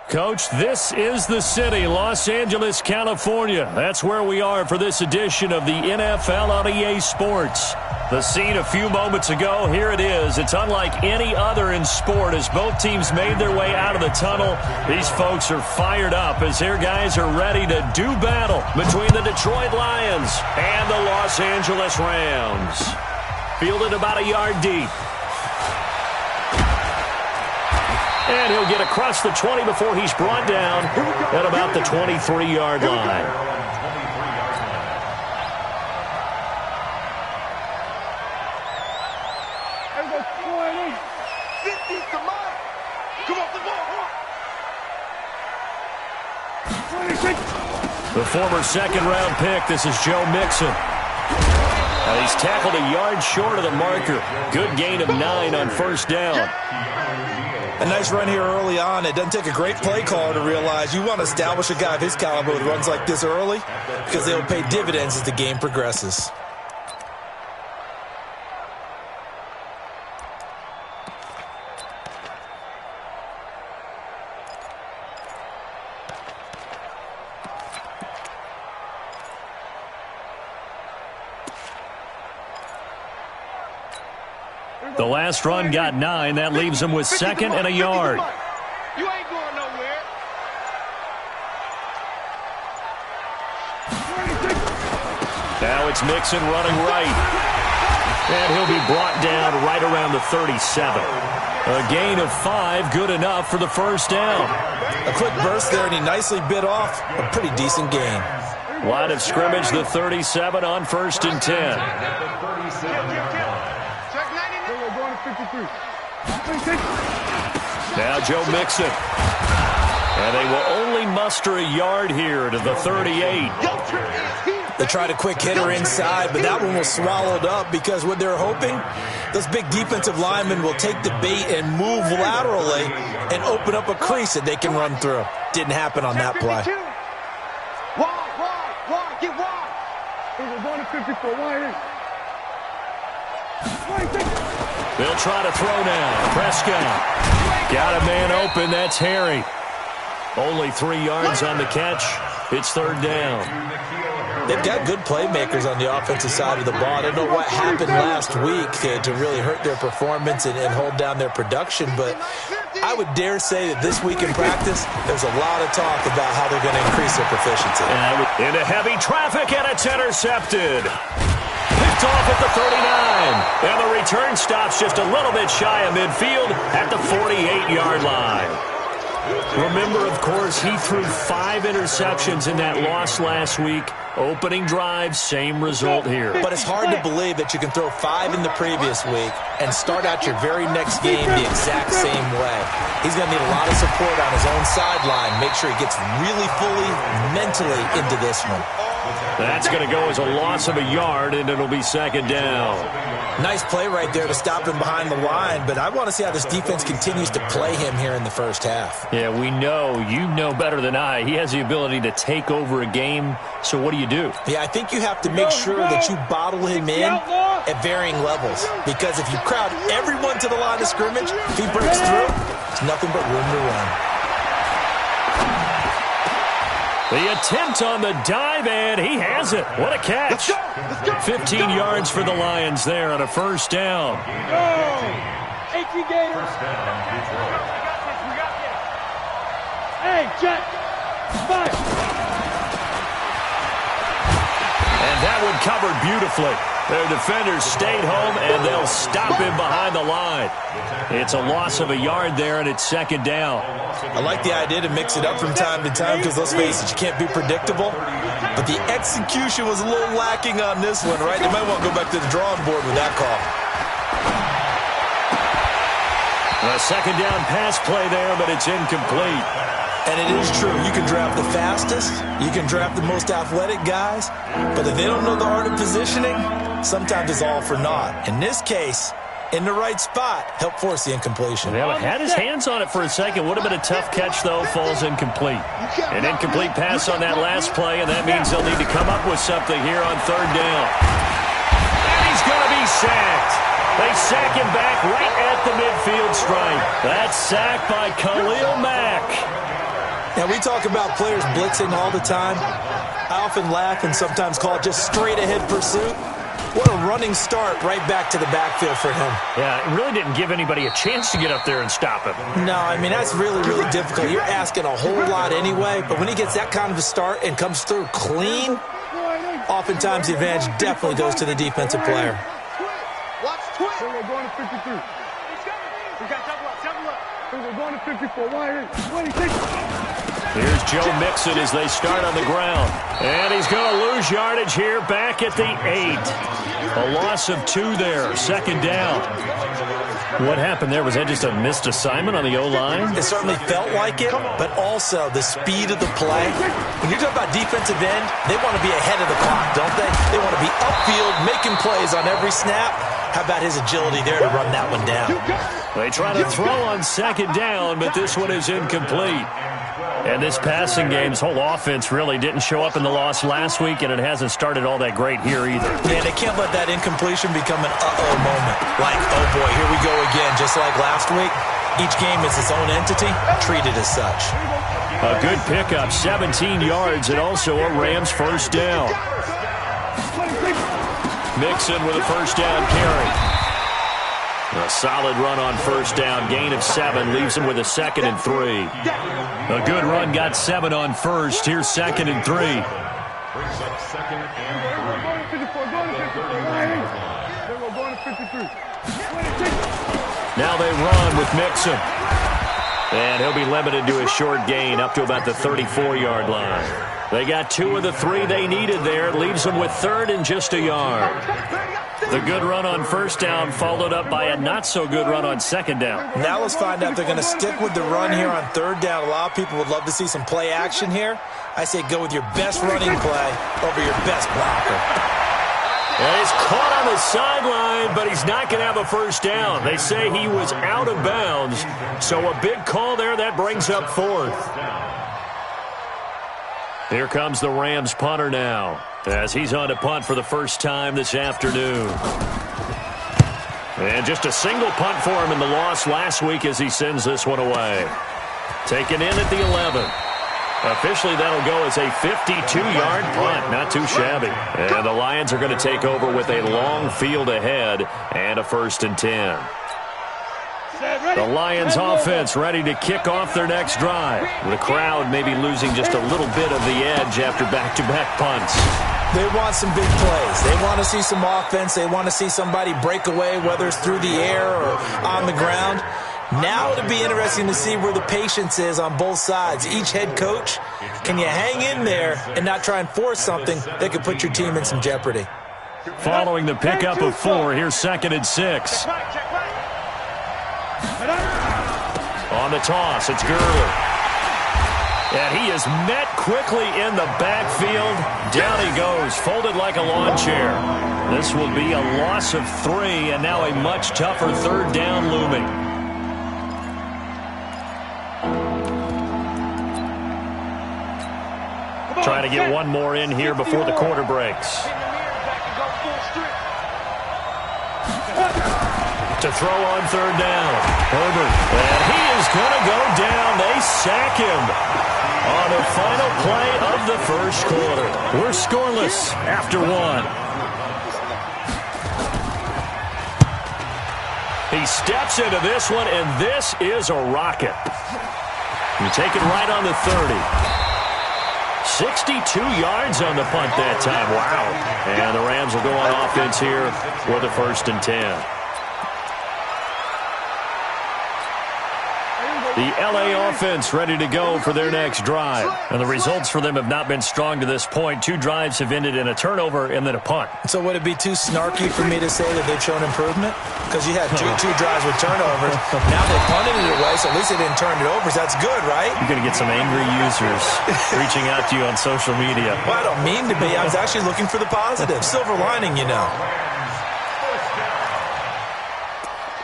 Coach, this is the city, Los Angeles, California. That's where we are for this edition of the NFL on EA Sports. The scene a few moments ago, here it is. It's unlike any other in sport as both teams made their way out of the tunnel. These folks are fired up as their guys are ready to do battle between the Detroit Lions and the Los Angeles Rams. Fielded about a yard deep. And he'll get across the 20 before he's brought down at about the 23-yard line. The former second-round pick, this is Joe Mixon. He's tackled a yard short of the marker. Good gain of 9 on first down. A nice run here early on. It doesn't take a great play caller to realize you want to establish a guy of his caliber with runs like this early because they'll pay dividends as the game progresses. The last run got 9. That leaves him with second and a yard. You ain't going nowhere. Now it's Mixon running right. And he'll be brought down right around the 37. A gain of 5, good enough for the first down. A quick burst there, and he nicely bit off a pretty decent gain. Line of scrimmage, the 37 on 1st and 10. Now Joe Mixon. And they will only muster a yard here to the 38. They tried a quick hitter inside, but that one was swallowed up because what they're hoping, those big defensive linemen will take the bait and move laterally and open up a crease that they can run through. Didn't happen on that play. Wide, get wide. We're going to 54, wide. They'll try to throw now. Prescott. Got a man open. That's Harry. Only 3 yards on the catch. It's 3rd down. They've got good playmakers on the offensive side of the ball. I don't know what happened last week to really hurt their performance and hold down their production, but I would dare say that this week in practice, there's a lot of talk about how they're going to increase their proficiency. Into heavy traffic, and it's intercepted. Picked off at the 39. And the return stops just a little bit shy of midfield at the 48-yard line. Remember, of course, he threw 5 interceptions in that loss last week. Opening drive, same result here. But it's hard to believe that you can throw 5 in the previous week and start out your very next game the exact same way. He's going to need a lot of support on his own sideline. Make sure he gets really fully mentally into this one. That's going to go as a loss of a yard, and it'll be 2nd down. Nice play right there to stop him behind the line, but I want to see how this defense continues to play him here in the first half. Yeah, we know. You know better than I. He has the ability to take over a game, so what do you do? Yeah, I think you have to make sure that you bottle him in at varying levels, because if you crowd everyone to the line of scrimmage, if he breaks through, there's nothing but room to run. The attempt on the dive, and he has it. What a catch. 15 yards for the Lions there on a 1st down. Hey, Jet. Five. And that one covered beautifully. Their defenders stayed home, and they'll stop him behind the line. It's a loss of a yard there, and it's 2nd down. I like the idea to mix it up from time to time because, let's face it, you can't be predictable. But the execution was a little lacking on this one, right? They might want to go back to the drawing board with that call. A 2nd down pass play there, but it's incomplete. And it is true. You can draft the fastest. You can draft the most athletic guys. But if they don't know the art of positioning, sometimes it's all for naught. In this case, in the right spot, help force the incompletion. Yeah, had his hands on it for a second. Would have been a tough catch, though. Falls incomplete. An incomplete pass on that last play, and that means they'll need to come up with something here on 3rd down. And he's going to be sacked. They sack him back right at the midfield stripe. That sack by Khalil Mack. Now, we talk about players blitzing all the time. I often laugh and sometimes call it just straight-ahead pursuit. What a running start right back to the backfield for him. Yeah, it really didn't give anybody a chance to get up there and stop him. No, I mean, that's really, really difficult. You're asking a whole lot anyway, but when he gets that kind of a start and comes through clean, oftentimes the advantage definitely goes to the defensive player. Watch twitch. We're going to 53. We got double up. We're going to 54. Why? 26. Here's Joe Mixon as they start on the ground. And he's going to lose yardage here back at the 8. A loss of 2 there, second down. What happened there? Was that just a missed assignment on the O-line? It certainly felt like it, but also the speed of the play. When you talk about defensive end, they want to be ahead of the clock, don't they? They want to be upfield, making plays on every snap. How about his agility there to run that one down? They try to throw on second down, but this one is incomplete. And this passing game's whole offense really didn't show up in the loss last week, and it hasn't started all that great here either. Yeah, they can't let that incompletion become an uh-oh moment. Like, oh boy, here we go again, just like last week. Each game is its own entity, treated as such. A good pickup, 17 yards, and also a Rams first down. Mixon with a first down carry. A solid run on first down, gain of 7, leaves him with a 2nd and 3. A good run got 7 on first. Here's 2nd and 3. Now they run with Mixon. And he'll be limited to a short gain up to about the 34-yard line. They got 2 of the 3 they needed there. Leaves them with 3rd and just a yard. The good run on first down followed up by a not-so-good run on second down. Now let's find out if they're going to stick with the run here on 3rd down. A lot of people would love to see some play action here. I say go with your best running play over your best blocker. And he's caught on the sideline, but he's not going to have a first down. They say he was out of bounds, so a big call there. That brings up 4th. Here comes the Rams punter now, as he's on to punt for the first time this afternoon. And just a single punt for him in the loss last week as he sends this one away. Taken in at the 11. Officially, that'll go as a 52-yard punt. Not too shabby. And the Lions are going to take over with a long field ahead and a 1st and 10. The Lions offense ready to kick off their next drive. The crowd maybe losing just a little bit of the edge after back-to-back punts. They want some big plays. They want to see some offense. They want to see somebody break away, whether it's through the air or on the ground. Now it'll be interesting to see where the patience is on both sides. Each head coach, can you hang in there and not try and force something that could put your team in some jeopardy? Following the pickup of 4, here's 2nd and 6. On the toss, it's Gurley. And he is met quickly in the backfield. Down he goes, folded like a lawn chair. This will be a loss of 3, and now a much tougher 3rd down looming. Trying to get one more in here before the quarter breaks. To throw on 3rd down. Herbert. And he is going to go down. They sack him on the final play of the first quarter. We're scoreless after 1. He steps into this one, and this is a rocket. You take it right on the 30. 62 yards on the punt that time. Wow. And the Rams will go on offense here with a 1st and 10. The L.A. offense ready to go for their next drive. And the results for them have not been strong to this point. 2 drives have ended in a turnover and then a punt. So would it be too snarky for me to say that they've shown improvement? Because you had two drives with turnovers. Now they punted it away, so at least they didn't turn it over. So that's good, right? You're going to get some angry users reaching out to you on social media. Well, I don't mean to be. I was actually looking for the positive. Silver lining, you know.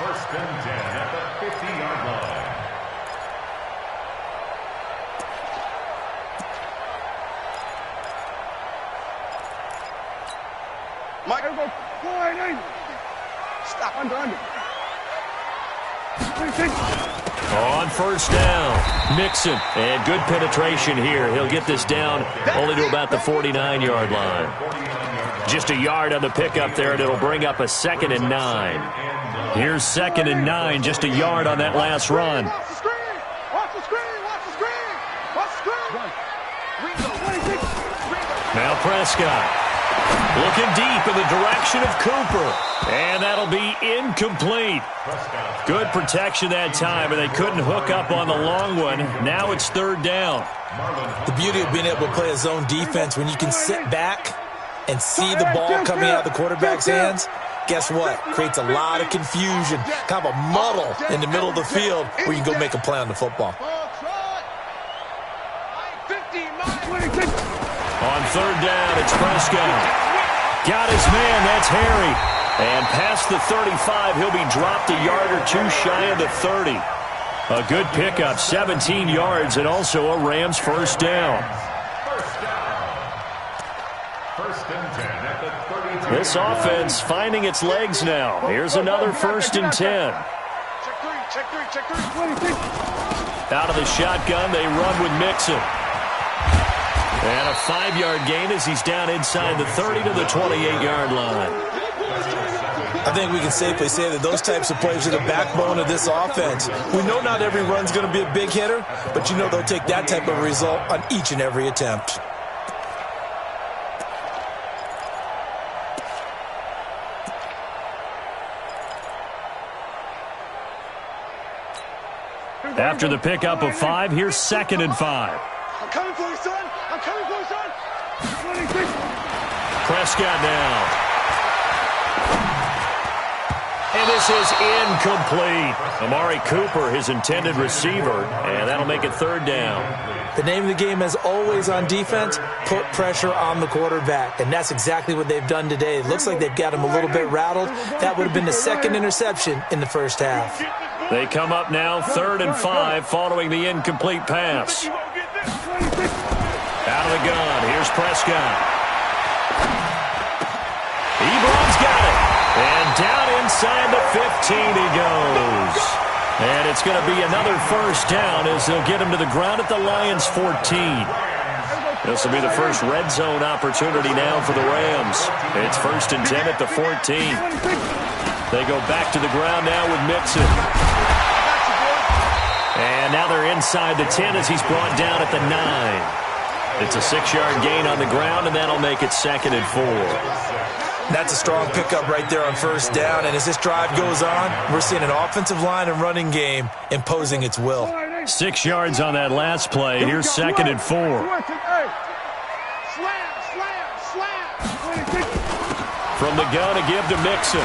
First and 10 at the 50-yard line. Mike, go 4-8. Stop. Under. 26. On first down, Mixon. And good penetration here. He'll get this down only to about the 49-yard line. Just a yard on the pickup there, and it'll bring up a 2nd and 9. Here's 2nd and 9, just a yard on that last run. Watch the screen! Watch the screen! Watch the screen! Watch the screen! Now Prescott. Looking deep in the direction of Cooper. And that'll be incomplete. Good protection that time, and they couldn't hook up on the long one. Now it's 3rd down. The beauty of being able to play a zone defense when you can sit back and see the ball coming out of the quarterback's hands, guess what? Creates a lot of confusion, kind of a muddle in the middle of the field where you can go make a play on the football. On 3rd down, it's Prescott. Got his man, that's Harry. And past the 35, he'll be dropped a yard or two shy of the 30. A good pickup, 17 yards, and also a Rams first down. First and 10 at the 32. This offense finding its legs now. Here's another 1st and 10. Check three. Out of the shotgun, they run with Mixon. And a 5-yard gain as he's down inside the 30 to the 28-yard line. I think we can safely say that those types of plays are the backbone of this offense. We know not every run's going to be a big hitter, but you know they'll take that type of result on each and every attempt. After the pickup of 5, here's 2nd and 5. I'm coming for you, son. I'm coming for you, son. Prescott now. And this is incomplete. Amari Cooper, his intended receiver, and that'll make it 3rd down. The name of the game, as always on defense, put pressure on the quarterback, and that's exactly what they've done today. It looks like they've got him a little bit rattled. That would have been the 2nd interception in the first half. They come up now 3rd and 5 following the incomplete pass. Out of the gun, here's Prescott. Ebron's got it. And down inside the 15 he goes. And it's going to be another first down as they'll get him to the ground at the Lions' 14. This will be the first red zone opportunity now for the Rams. It's 1st and 10 at the 14. They go back to the ground now with Mixon. And now they're inside the 10 as he's brought down at the 9. It's a 6-yard gain on the ground, and that'll make it 2nd and 4. That's a strong pickup right there on first down, and as this drive goes on, we're seeing an offensive line and running game imposing its will. 6 yards on that last play. Here's 2nd and 4. From the gun, a give to Mixon.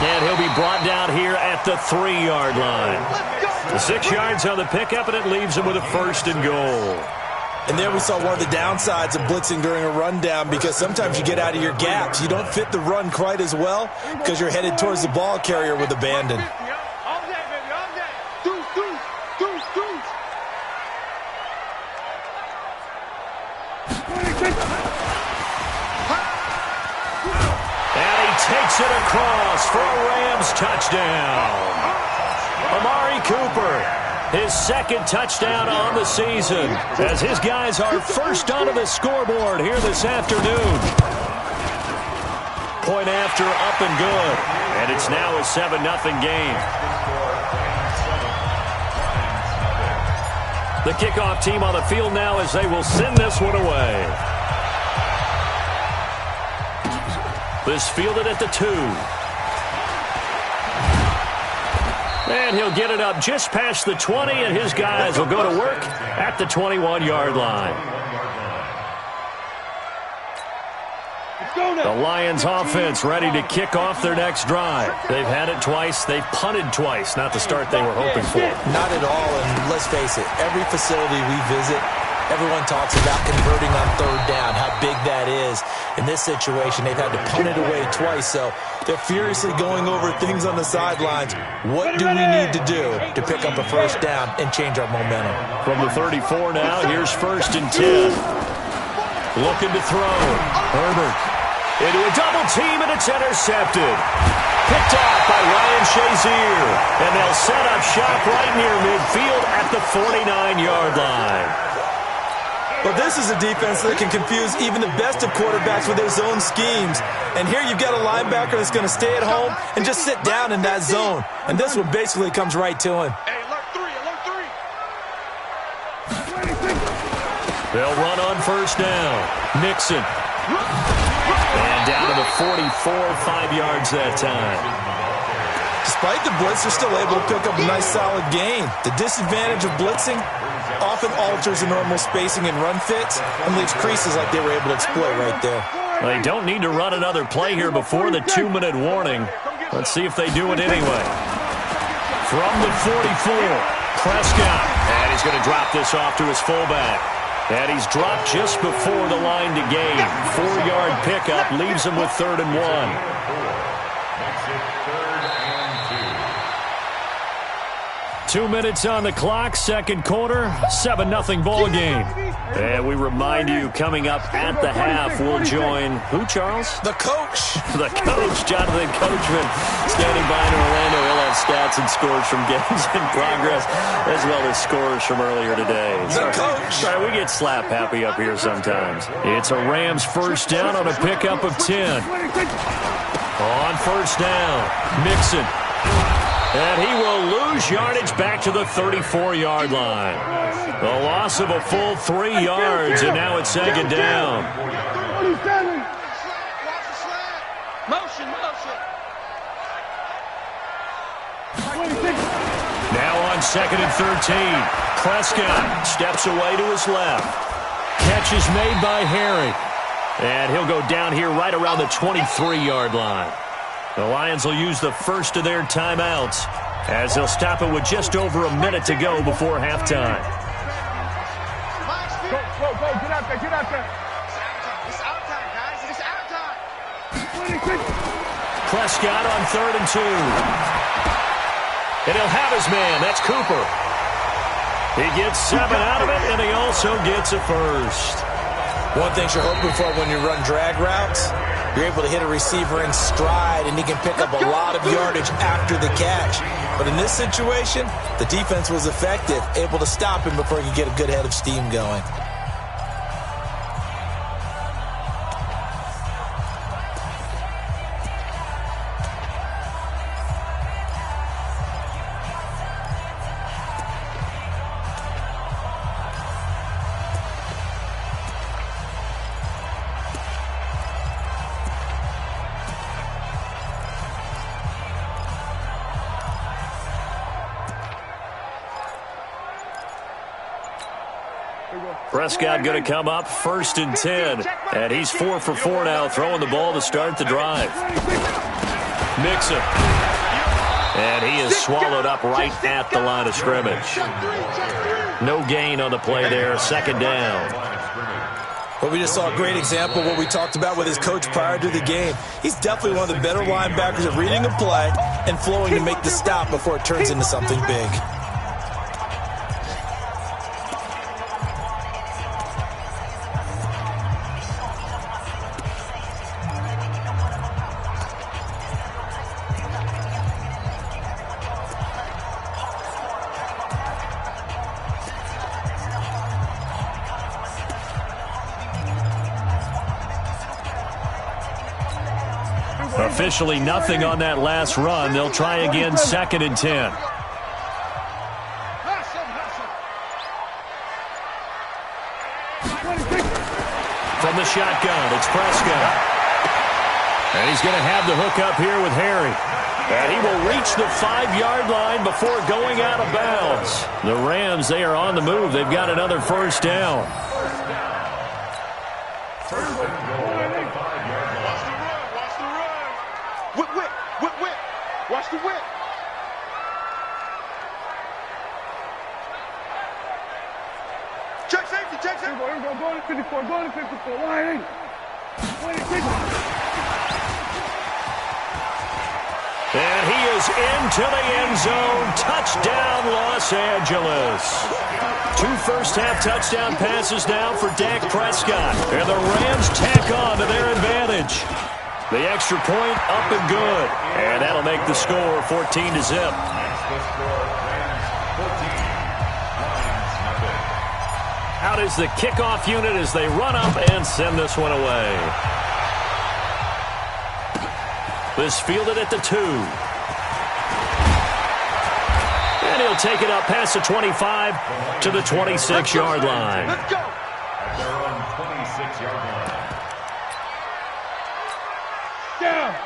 And he'll be brought down here at the 3-yard line. The 6 yards on the pickup, and it leaves him with a 1st and goal. And there we saw one of the downsides of blitzing during a rundown, because sometimes you get out of your gaps. You don't fit the run quite as well because you're headed towards the ball carrier with abandon. And he takes it across for a Rams touchdown. Amari Cooper, his 2nd touchdown on the season, as his guys are first onto the scoreboard here this afternoon. Point after, up and good. And it's now a 7-0 game. The kickoff team on the field now as they will send this one away. This fielded at the 2. And he'll get it up just past the 20, and his guys will go to work at the 21-yard line. The Lions offense ready to kick off their next drive. They've had it twice. They've punted twice. Not the start they were hoping for. Not at all, and let's face it, every facility we visit, everyone talks about converting on 3rd down, how big that is. In this situation, they've had to punt it away twice, so they're furiously going over things on the sidelines. What do we need to do to pick up a first down and change our momentum? From the 34 now, here's 1st and 10. Looking to throw. Herbert Into a double team, and it's intercepted. Picked off by Ryan Shazier. And they'll set up shop right near midfield at the 49-yard line. Well, this is a defense that can confuse even the best of quarterbacks with their zone schemes. And here you've got a linebacker that's going to stay at home and just sit down in that zone. And this one basically comes right to him. Hey, alert three. They'll run on first down. Mixon. And down to the 44, 5 yards that time. Despite the blitz, they're still able to pick up a nice solid gain. The disadvantage of blitzing often alters the normal spacing and run fits and leaves creases like they were able to exploit right there. They don't need to run another play here before the 2-minute warning. Let's see if they do it anyway. From the 44, Prescott. And he's going to drop this off to his fullback. And he's dropped just before the line to gain. 4-yard pickup leaves him with 3rd and 1. 2 minutes on the clock, second quarter, 7-0 ball game. And we remind you, coming up at the half, we'll join who, Charles? The coach. The coach, Jonathan Coachman, standing by in Orlando. He'll have stats and scores from games in progress, as well as scores from earlier today. The coach. Sorry, we get slap happy up here sometimes. It's a Rams first down on a pickup of 10. On first down, Mixon. And he will lose yardage back to the 34-yard line. A loss of a full 3 yards, and now it's second down. Motion. Now on 2nd and 13. Prescott steps away to his left. Catch is made by Harry. And he'll go down here right around the 23-yard line. The Lions will use the first of their timeouts as they'll stop it with just over a minute to go before halftime. Go, get out there. It's out time, guys. It's out time. Prescott on 3rd and 2. And he'll have his man. That's Cooper. He gets 7 out of it, and he also gets a first. One thing you're hoping for when you run drag routes, you're able to hit a receiver in stride, and he can pick up a lot of yardage after the catch. But in this situation, the defense was effective, able to stop him before he could get a good head of steam going. Prescott going to come up 1st and 10. And he's 4 for 4 now, throwing the ball to start the drive. Mixon. And he is swallowed up right at the line of scrimmage. No gain on the play there, second down. Well, we just saw a great example of what we talked about with his coach prior to the game. He's definitely one of the better linebackers at reading a play and flowing to make the stop before it turns into something big. Officially nothing on that last run. They'll try again, 2nd and 10. From the shotgun, it's Prescott. And he's going to have the hook up here with Harry. And he will reach the 5-yard line before going out of bounds. The Rams, they are on the move. They've got another first down. Watch the whip. Check safety. Here we go. Going to 54. Line in. And he is into the end zone. Touchdown, Los Angeles. 2 first-half touchdown passes now for Dak Prescott. And the Rams tack on to their advantage. advantage. The extra point up and good. And that'll make the score 14-0. Out is the kickoff unit as they run up and send this one away. This fielded at the 2. And he'll take it up past the 25 to the 26-yard line. Let's go. At their own 26-yard line.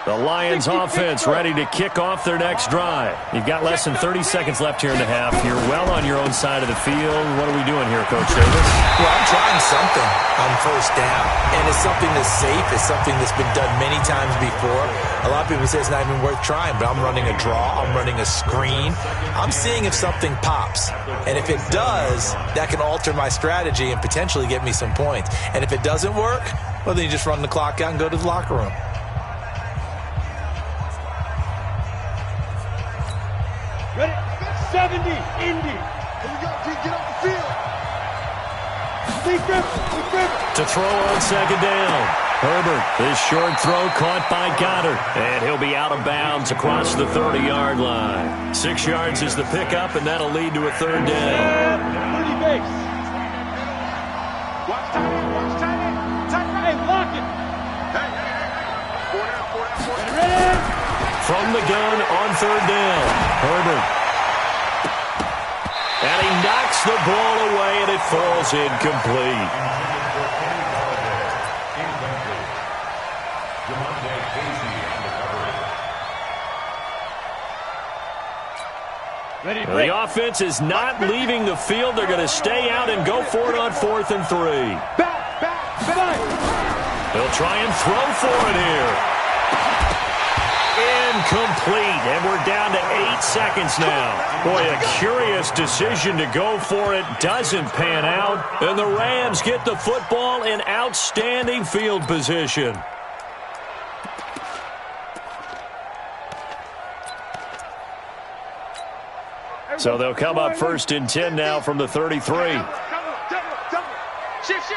The Lions offense ready to kick off their next drive. You've got less than 30 seconds left here in the half. You're well on your own side of the field. What are we doing here, Coach Davis? Well, I'm trying something on first down, and it's something that's safe. It's something that's been done many times before. A lot of people say it's not even worth trying, but I'm running a draw. I'm running a screen. I'm seeing if something pops, and if it does, that can alter my strategy and potentially get me some points. And if it doesn't work, well, then you just run the clock out and go to the locker room. Ready? 70, Indy. Here we go, G. Get off the field. Lee Griffin. To throw on second down. Herbert, this short throw caught by Goddard. And he'll be out of bounds across the 30-yard line. 6 yards is the pickup, and that'll lead to a third down. Pretty base. Watch tight end. Watch tight end. Tight right. Hey, block it. Hey. 4 down. Ready? From the gun on third down. Herbert. And he knocks the ball away, and it falls incomplete. The offense is not leaving the field. They're going to stay out and go for it on 4th and 3. Back. They'll try and throw for it here. Incomplete, and we're down to 8 seconds now. Boy, a curious decision to go for it. Doesn't pan out, and the Rams get the football in outstanding field position. So they'll come up 1st and 10 now from the 33. Double. Shift.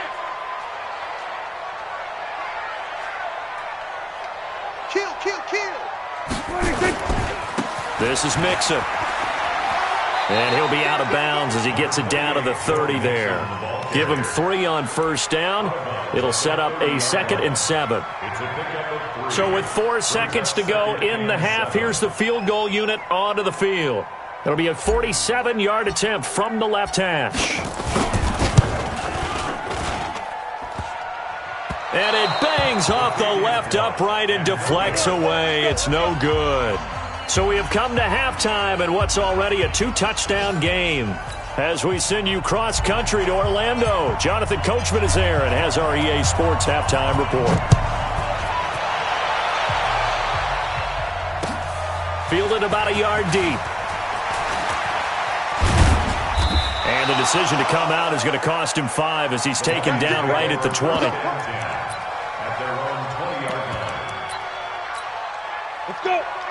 Kill. This is Mixon. And he'll be out of bounds as he gets it down to the 30 there. Give him 3 on first down. It'll set up a 2nd and 7. So with 4 seconds to go in the half, here's the field goal unit onto the field. It'll be a 47-yard attempt from the left hash. And it bangs off the left upright and deflects away. It's no good. So we have come to halftime in what's already a 2-touchdown game. As we send you cross-country to Orlando, Jonathan Coachman is there and has our EA Sports halftime report. Fielded about a yard deep. And the decision to come out is going to cost him 5 as he's taken down right at the 20.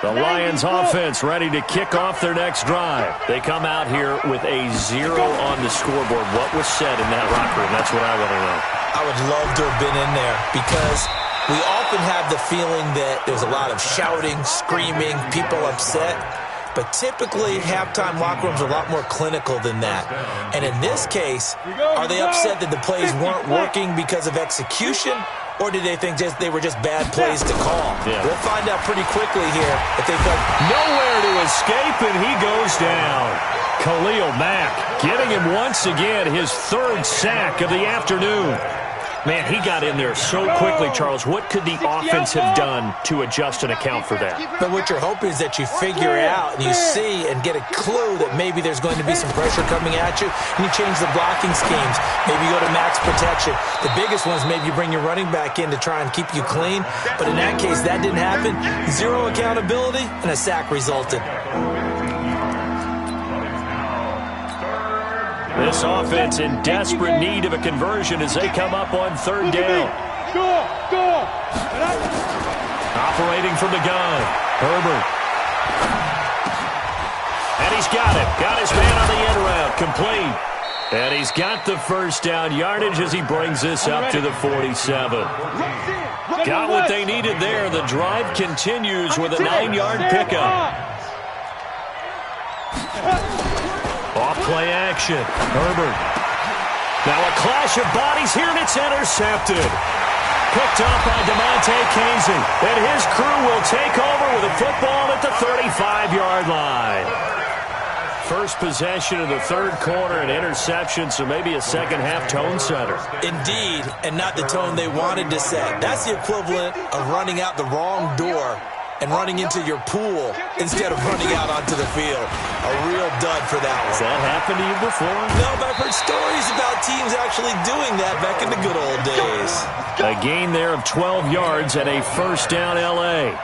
The Lions offense ready to kick off their next drive. They come out here with a 0 on the scoreboard. What was said in that locker room? That's what I want to know. I would love to have been in there because we often have the feeling that there's a lot of shouting, screaming, people upset. But typically, halftime locker rooms are a lot more clinical than that. And in this case, are they upset that the plays weren't working because of execution? Or did they think they were just bad plays to call? Yeah. We'll find out pretty quickly here if they felt nowhere to escape, and he goes down. Khalil Mack getting him once again his 3rd sack of the afternoon. Man, he got in there so quickly, Charles. What could the offense have done to adjust and account for that? But what you're hoping is that you figure out and you see and get a clue that maybe there's going to be some pressure coming at you, and you change the blocking schemes. Maybe you go to max protection. The biggest one is maybe you bring your running back in to try and keep you clean. But in that case, that didn't happen. 0 accountability, and a sack resulted. This offense in desperate need of a conversion as they come up on 3rd down. Go. Operating from the gun, Herbert. And he's got it. Got his man on the end route. Complete. And he's got the 1st down yardage as he brings this up to the 47. Got what they needed there. The drive continues with a 9-yard pickup. Off-play action. Herbert. Now a clash of bodies here, and it's intercepted. Picked up by DeMonte Casey. And his crew will take over with a football at the 35-yard line. First possession of the third quarter, an interception, so maybe a second-half tone setter. Indeed, and not the tone they wanted to set. That's the equivalent of running out the wrong door and running into your pool instead of running out onto the field. A real dud for that one. Has that happened to you before? No, but I've heard stories about teams actually doing that back in the good old days. A gain there of 12 yards and a first down L.A.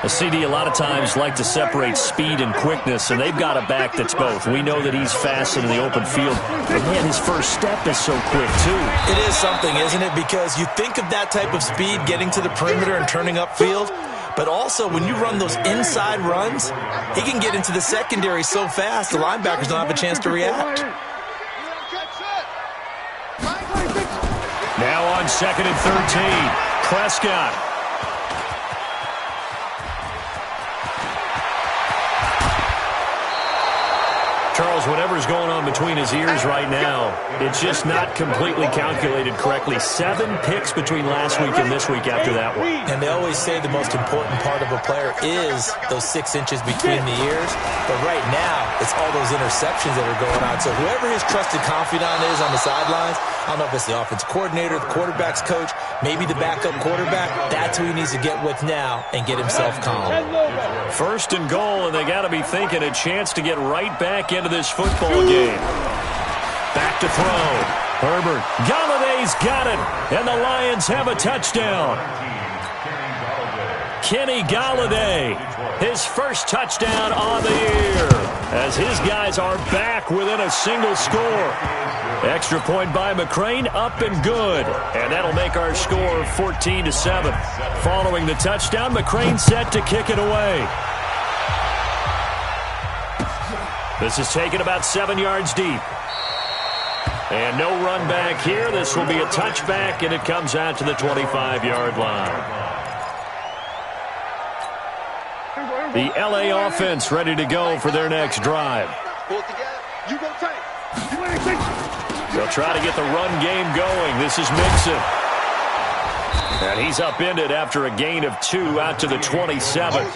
A CD a lot of times like to separate speed and quickness, and they've got a back that's both. We know that he's fast in the open field, but man, his first step is so quick, too. It is something, isn't it? Because you think of that type of speed getting to the perimeter and turning upfield, but also when you run those inside runs, he can get into the secondary so fast the linebackers don't have a chance to react. Now on 2nd and 13, Prescott. Charles, whatever's going on between his ears right now, it's just not completely calculated correctly. 7 picks between last week and this week after that one. And they always say the most important part of a player is those 6 inches between the ears. But right now, it's all those interceptions that are going on. So whoever his trusted confidant is on the sidelines, I don't know if it's the offensive coordinator, the quarterback's coach, maybe the backup quarterback, that's who he needs to get with now and get himself calm. First and goal, and they got to be thinking a chance to get right back into this football game. Back to throw. Herbert. Galladay's got it, and the Lions have a touchdown. Kenny Galladay, his first touchdown on the year, as his guys are back within a single score. Extra point by McCrane, up and good. And that'll make our score 14-7. Following the touchdown, McCrane set to kick it away. This is taken about 7 yards deep. And no run back here. This will be a touchback, and it comes out to the 25-yard line. The L.A. offense ready to go for their next drive. They'll try to get the run game going. This is Mixon. And he's upended after a gain of 2 out to the 27.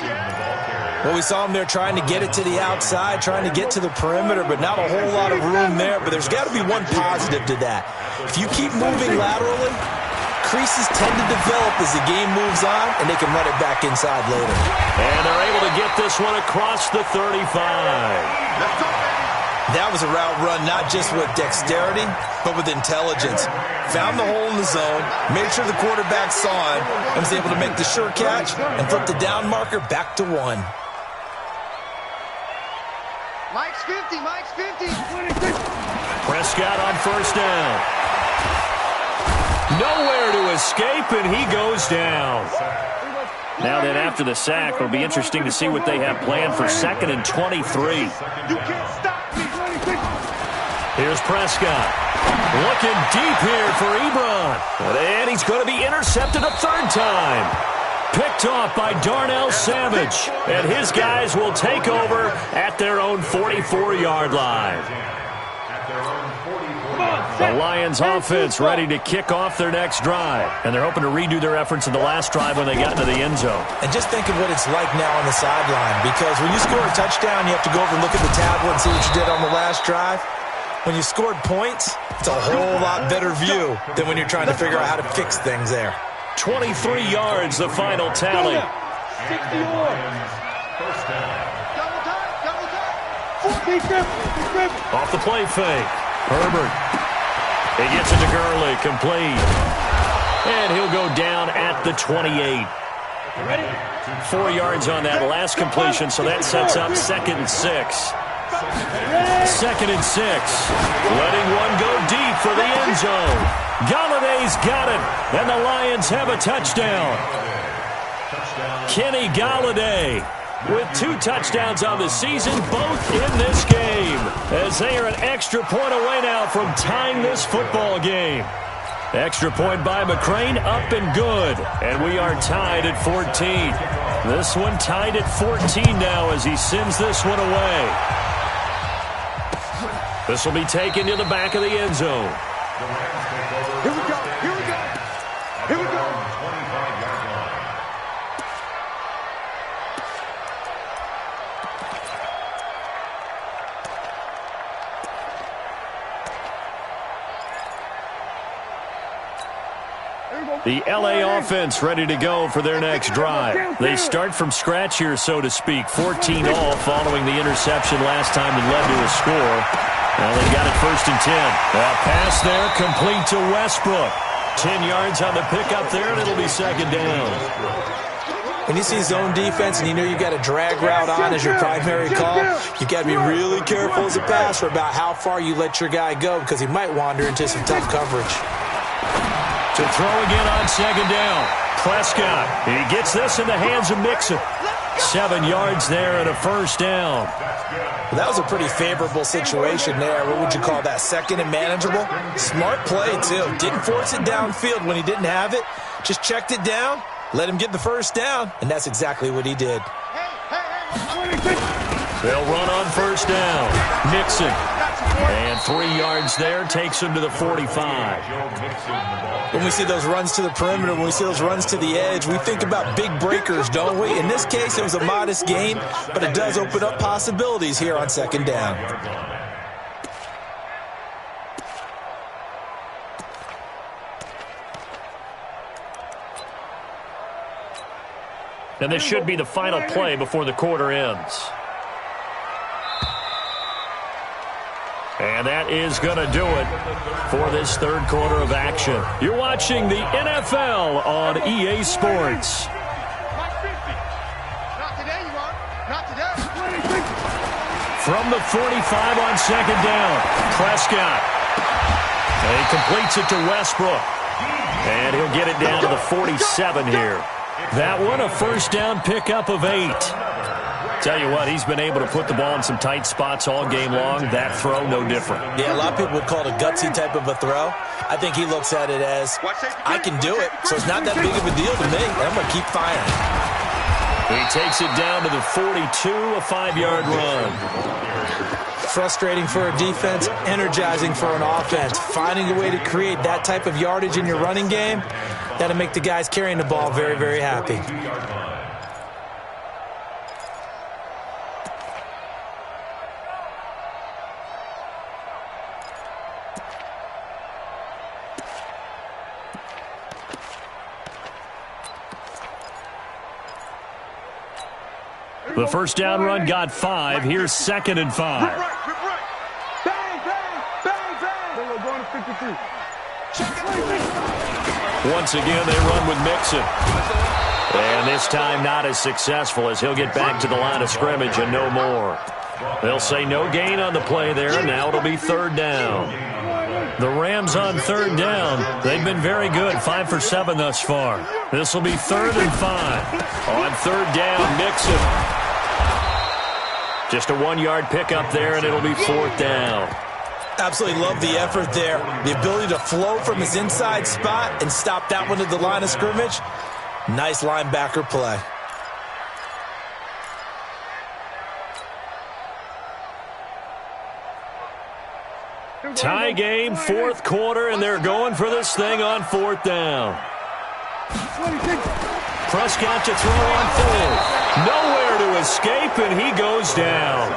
Well, we saw him there trying to get it to the outside, trying to get to the perimeter, but not a whole lot of room there. But there's got to be one positive to that. If you keep moving laterally, creases tend to develop as the game moves on, and they can run it back inside later. And they're able to get this one across the 35. That was a route run not just with dexterity, but with intelligence. Found the hole in the zone, made sure the quarterback saw him, and was able to make the sure catch and flip the down marker back to 1. Mike's 50, Mike's 50. Prescott on first down. Nowhere to escape, and he goes down. Now then, after the sack, it'll be interesting to see what they have planned for 2nd and 23. You can't stop me. Here's Prescott. Looking deep here for Ebron. And he's going to be intercepted a 3rd time. Picked off by Darnell Savage. And his guys will take over at their own 44-yard line. The Lions offense ready to kick off their next drive. And they're hoping to redo their efforts in the last drive when they got into the end zone. And just think of what it's like now on the sideline. Because when you score a touchdown, you have to go over and look at the tablet and see what you did on the last drive. When you scored points, it's a whole lot better view than when you're trying to figure out how to fix things there. 23 yards, the final tally. 60 yards. First down. Double time. Off the play fake. Herbert. He gets it to Gurley, complete. And he'll go down at the 28. 4 yards on that last completion, so that sets up 2nd and 6. 2nd and 6. Letting one go deep for the end zone. Galladay's got it, and the Lions have a touchdown. Kenny Galladay with 2 touchdowns on the season, both in this game, as they are an extra point away now from tying this football game. Extra point by McCrane, up and good. And we are tied at 14. This one tied at 14 now as he sends this one away. This will be taken to the back of the end zone. Here we go. Here we go. Here we go. The LA offense ready to go for their next drive. They start from scratch here, so to speak. 14 all following the interception last time that led to a score. Now they got it 1st and 10. That pass there complete to Westbrook. 10 yards on the pickup there, and it'll be 2nd down. When you see zone defense and you know you got a drag route on as your primary call, you got to be really careful as a passer about how far you let your guy go because he might wander into some tough coverage. To throw again on 2nd down. Prescott. He gets this in the hands of Mixon. 7 yards there and a 1st down. Well, that was a pretty favorable situation there. What would you call that? 2nd and manageable? Smart play, too. Didn't force it downfield when he didn't have it. Just checked it down, let him get the 1st down, and that's exactly what he did. They'll run on 1st down. Mixon. And 3 yards there takes him to the 45. When we see those runs to the perimeter, when we see those runs to the edge, we think about big breakers, don't we? In this case, it was a modest gain, but it does open up possibilities here on 2nd down. And this should be the final play before the quarter ends. And that is going to do it for this 3rd quarter of action. You're watching the NFL on EA Sports. Not today, you are. Not today. From the 45 on 2nd down, Prescott. And he completes it to Westbrook. And he'll get it down to the 47 here. That one a 1st down pickup of 8. Tell you what, he's been able to put the ball in some tight spots all game long. That throw, no different. Yeah, a lot of people would call it a gutsy type of a throw. I think he looks at it as, I can do it, so it's not that big of a deal to me. I'm going to keep firing. He takes it down to the 42, a 5-yard run. Frustrating for a defense, energizing for an offense. Finding a way to create that type of yardage in your running game, that'll make the guys carrying the ball very, very happy. The 1st down run got 5. Here's 2nd and 5. Bang, bang, bang, bang. We're going to 53. Once again, they run with Mixon. And this time not as successful as he'll get back to the line of scrimmage and no more. They'll say no gain on the play there. Now it'll be 3rd down. The Rams on 3rd down. They've been very good, 5 for 7 thus far. This will be 3rd and 5. On 3rd down, Mixon. Just a 1-yard pickup there, and it'll be 4th down. Absolutely love the effort there. The ability to flow from his inside spot and stop that one at the line of scrimmage. Nice linebacker play. Tie game, 4th quarter, and they're going for this thing on 4th down. Prescott to throw on 4th. Nowhere to escape, and he goes down.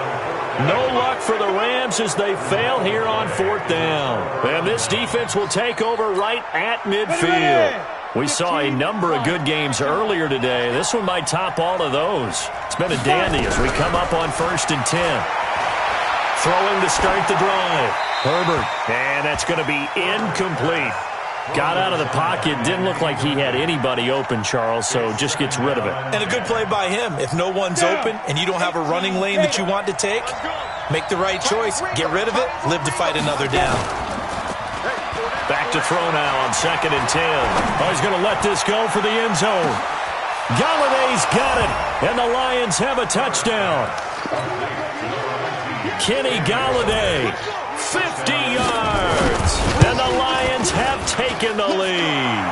No luck for the Rams as they fail here on 4th down. And this defense will take over right at midfield. We saw a number of good games earlier today. This one might top all of those. It's been a dandy as we come up on 1st and 10. Throwing to start the drive. Herbert. And that's going to be incomplete. Got out of the pocket. Didn't look like he had anybody open, Charles, so just gets rid of it. And a good play by him. If no one's open and you don't have a running lane that you want to take, make the right choice. Get rid of it. Live to fight another down. Back to throw now on 2nd and 10. Oh, he's going to let this go for the end zone. Galladay's got it, and the Lions have a touchdown. Kenny Galladay, 50 yards. And the Lions have taken the lead.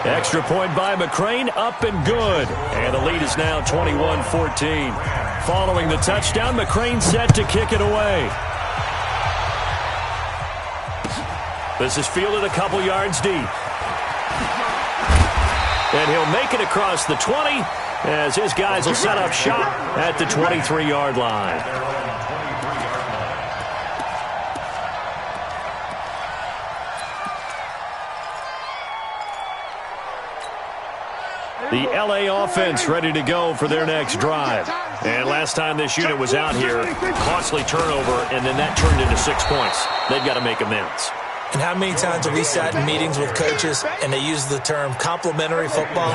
Extra point by McCrane, up and good. And the lead is now 21-14. Following the touchdown, McCrane set to kick it away. This is fielded a couple yards deep. And he'll make it across the 20 as his guys will set up shop at the 23-yard line. The LA offense ready to go for their next drive. And last time this unit was out here, costly turnover, and then that turned into 6 points. They've got to make amends. And how many times have we sat in meetings with coaches and they use the term complementary football?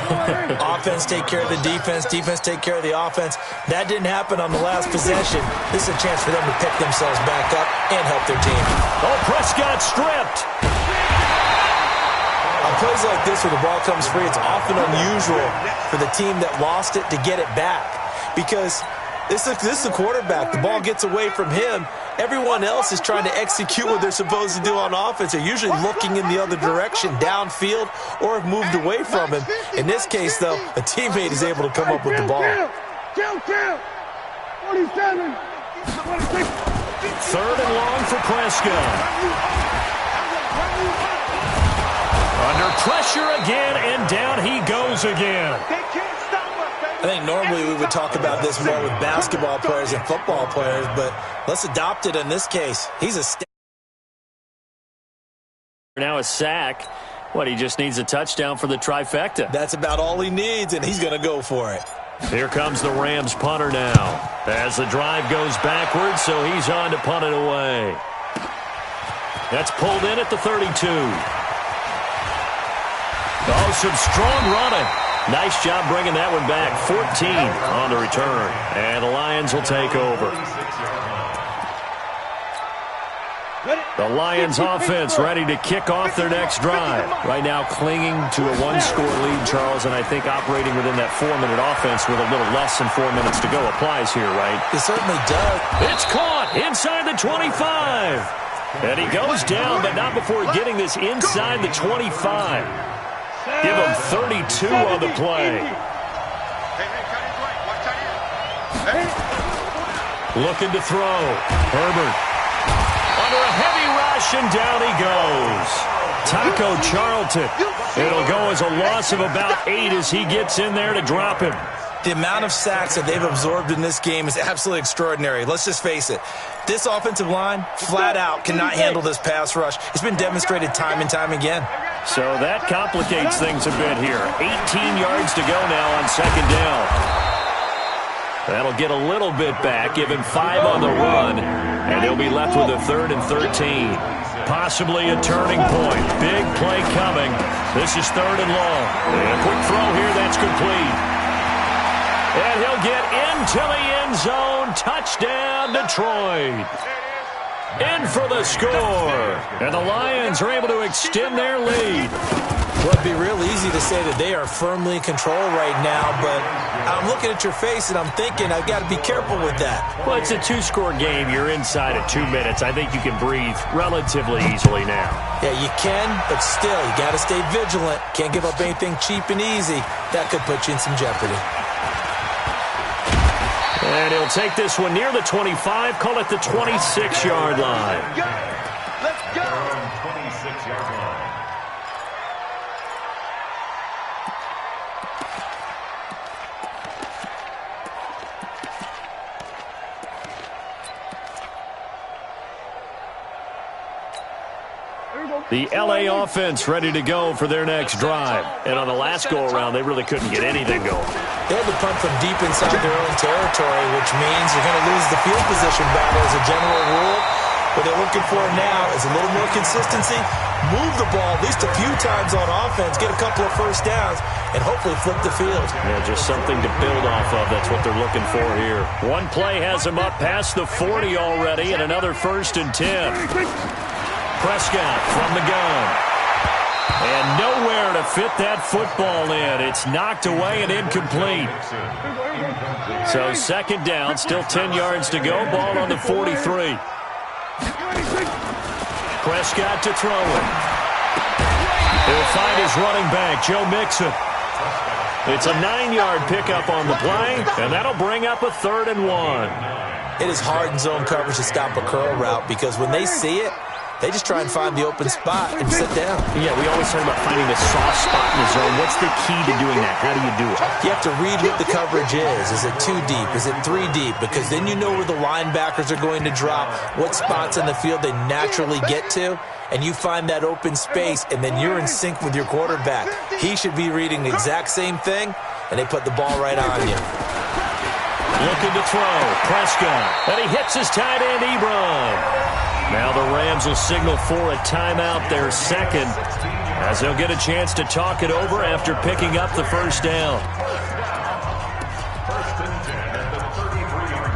Offense take care of the defense, defense take care of the offense. That didn't happen on the last possession. This is a chance for them to pick themselves back up and help their team. Oh, Prescott stripped. On plays like this where the ball comes free, it's often unusual for the team that lost it to get it back. Because this is the quarterback. The ball gets away from him. Everyone else is trying to execute what they're supposed to do on offense. They're usually looking in the other direction, downfield, or have moved away from him. In this case, though, a teammate is able to come up with the ball. 47. Third and long for Prescott. Under pressure again, and down he goes again. I think normally we would talk about this more with basketball players and football players, but let's adopt it in this case. He's a now a sack. What, he just needs a touchdown for the trifecta. That's about all he needs, and he's going to go for it. Here comes the Rams punter now. As the drive goes backwards, so he's on to punt it away. That's pulled in at the 32. Oh, some strong running. Nice job bringing that one back. 14 on the return. And the Lions will take over. The Lions offense ready to kick off their next drive. Right now clinging to a one-score lead, Charles, and I think operating within that 4-minute offense with a little less than 4 minutes to go applies here, right? It certainly does. It's caught inside the 25. And he goes down, but not before getting this inside the 25. Give him 32 on the play. Looking to throw. Herbert. Under a heavy rush, and down he goes. Taco Charlton. It'll go as a loss of about 8 as he gets in there to drop him. The amount of sacks that they've absorbed in this game is absolutely extraordinary. Let's just face it. This offensive line, flat out, cannot handle this pass rush. It's been demonstrated time and time again. So that complicates things a bit here. 18 yards to go now on second down. That'll get a little bit back, give him 5 on the run, and they'll be left with a 3rd and 13. Possibly a turning point. Big play coming. This is 3rd and long. And a quick throw here, that's complete. And he'll get into the end zone. Touchdown, Detroit. In for the score. And the Lions are able to extend their lead. Well, it'd be real easy to say that they are firmly in control right now, but I'm looking at your face and I'm thinking I've got to be careful with that. Well, it's a 2-score game. You're inside of 2 minutes. I think you can breathe relatively easily now. Yeah, you can, but still, you got to stay vigilant. Can't give up anything cheap and easy. That could put you in some jeopardy. And he'll take this one near the 25, call it the 26-yard line. Let's go. 26-yard line. The LA offense ready to go for their next drive. And on the last go-around, they really couldn't get anything going. They had to punt from deep inside their own territory, which means you're going to lose the field position battle as a general rule. What they're looking for now is a little more consistency, move the ball at least a few times on offense, get a couple of first downs, and hopefully flip the field. Yeah, just something to build off of. That's what they're looking for here. One play has them up past the 40 already, and another 1st and 10. Prescott from the gun. And nowhere to fit that football in. It's knocked away and incomplete. So second down, still 10 yards to go. Ball on the 43. Prescott to throw it. He'll find his running back, Joe Mixon. It's a 9-yard pickup on the play, and that'll bring up a 3rd and 1. It is hard in zone coverage to stop a curl route because when they see it, they just try and find the open spot and sit down. Yeah, we always talk about finding the soft spot in the zone. What's the key to doing that? How do you do it? You have to read what the coverage is. Is it 2 deep? Is it 3 deep? Because then you know where the linebackers are going to drop, what spots in the field they naturally get to, and you find that open space, and then you're in sync with your quarterback. He should be reading the exact same thing, and they put the ball right on you. Looking to throw, Prescott, and he hits his tight end, Ebron. Now the Rams will signal for a timeout, their second, as they'll get a chance to talk it over after picking up the first down. First and 10 at the 33-yard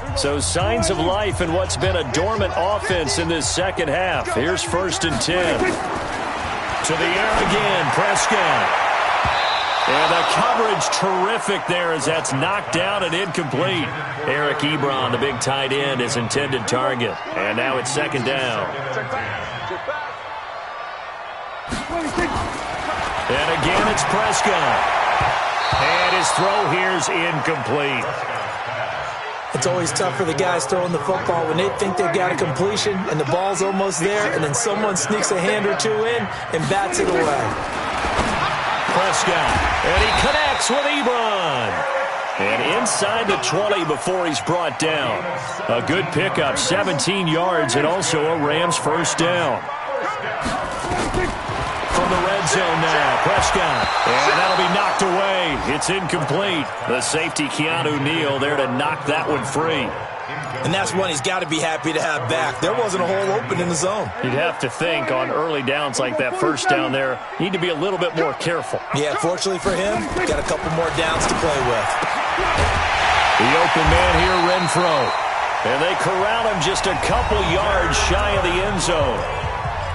line. So signs of life in what's been a dormant offense in this second half. Here's 1st and 10. To the air again, Prescott. And the coverage terrific there as that's knocked down and incomplete. Eric Ebron, the big tight end, is intended target. And now it's 2nd down. And again it's Prescott. And his throw here's incomplete. It's always tough for the guys throwing the football when they think they've got a completion and the ball's almost there, and then someone sneaks a hand or two in and bats it away. Prescott, and he connects with Ebron. And inside the 20 before he's brought down. A good pickup, 17 yards, and also a Rams first down. From the red zone now, Prescott. And that'll be knocked away. It's incomplete. The safety, Keanu Neal, there to knock that one free. And that's one he's got to be happy to have back. There wasn't a hole open in the zone. You'd have to think on early downs like that first down there, you need to be a little bit more careful. Yeah, fortunately for him, got a couple more downs to play with. The open man here, Renfro. And they corral him just a couple yards shy of the end zone.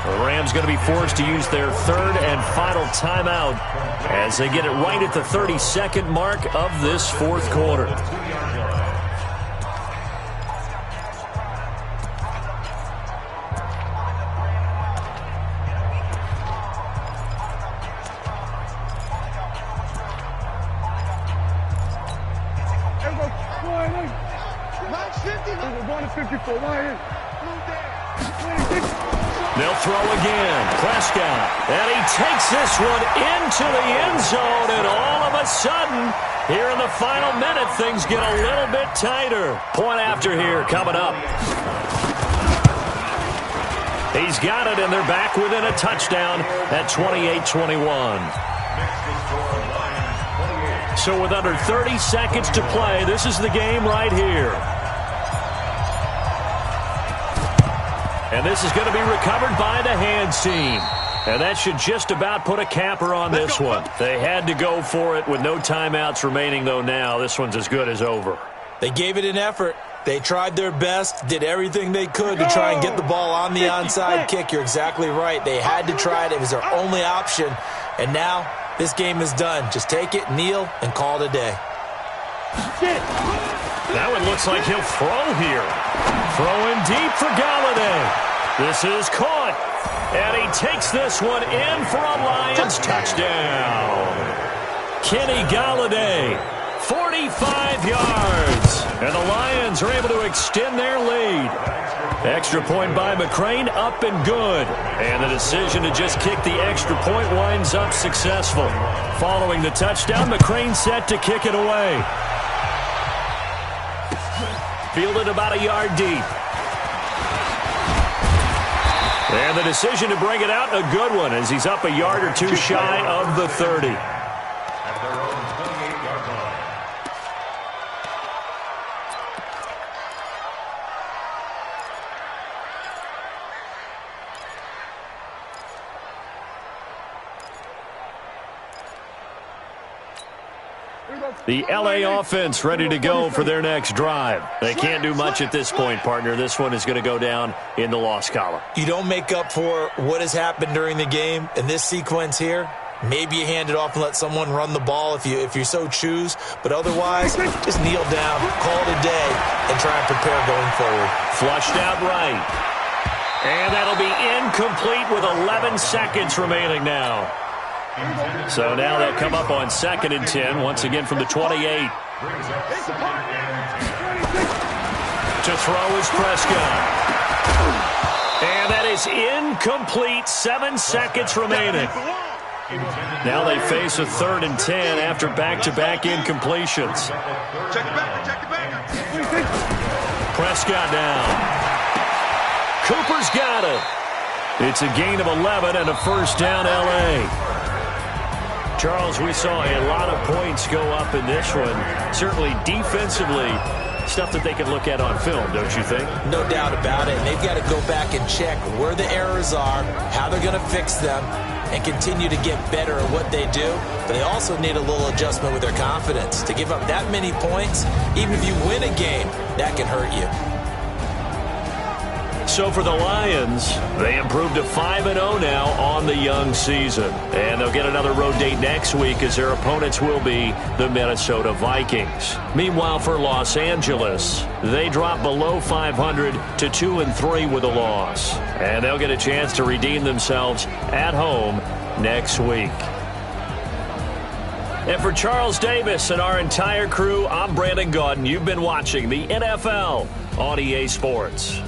The Rams going to be forced to use their 3rd and final timeout as they get it right at the 32nd mark of this 4th quarter. They'll throw again. Prescott. And he takes this one into the end zone. And all of a sudden, here in the final minute, things get a little bit tighter. Point after here coming up. He's got it, and they're back within a touchdown at 28-21. So with under 30 seconds to play, this is the game right here. And this is going to be recovered by the hands team. And that should just about put a capper on this one. They had to go for it with no timeouts remaining, though now. This one's as good as over. They gave it an effort. They tried their best, did everything they could to try and get the ball on the onside kick. You're exactly right. They had to try it. It was their only option. And now this game is done. Just take it, kneel, and call it a day. That one looks like he'll throw here. Throwing deep for Galladay. This is caught. And he takes this one in for a Lions touchdown. Kenny Galladay, 45 yards. And the Lions are able to extend their lead. Extra point by McCrane, up and good. And the decision to just kick the extra point winds up successful. Following the touchdown, McCrane set to kick it away. Fielded about a yard deep. And the decision to bring it out, a good one, as he's up a yard or two shy of the 30. At their own 28-yard line. The LA offense ready to go for their next drive. They can't do much at this point, partner. This one is going to go down in the loss column. You don't make up for what has happened during the game in this sequence here. Maybe you hand it off and let someone run the ball if you so choose. But otherwise, just kneel down, call it a day, and try and prepare going forward. Flushed out right. And that'll be incomplete with 11 seconds remaining now. So now they'll come up on 2nd and 10, once again from the 28. To throw is Prescott. And that is incomplete, 7 seconds remaining. Now they face a 3rd and 10 after back-to-back incompletions. Prescott down. Cooper's got it. It's a gain of 11 and a first down, L.A. Charles, we saw a lot of points go up in this one. Certainly defensively, stuff that they can look at on film, don't you think? No doubt about it. And they've got to go back and check where the errors are, how they're going to fix them, and continue to get better at what they do. But they also need a little adjustment with their confidence. To give up that many points, even if you win a game, that can hurt you. So for the Lions, they improved to 5-0 now on the young season. And they'll get another road date next week as their opponents will be the Minnesota Vikings. Meanwhile, for Los Angeles, they drop below 500 to 2-3 with a loss. And they'll get a chance to redeem themselves at home next week. And for Charles Davis and our entire crew, I'm Brandon Gaudin. You've been watching the NFL on EA Sports.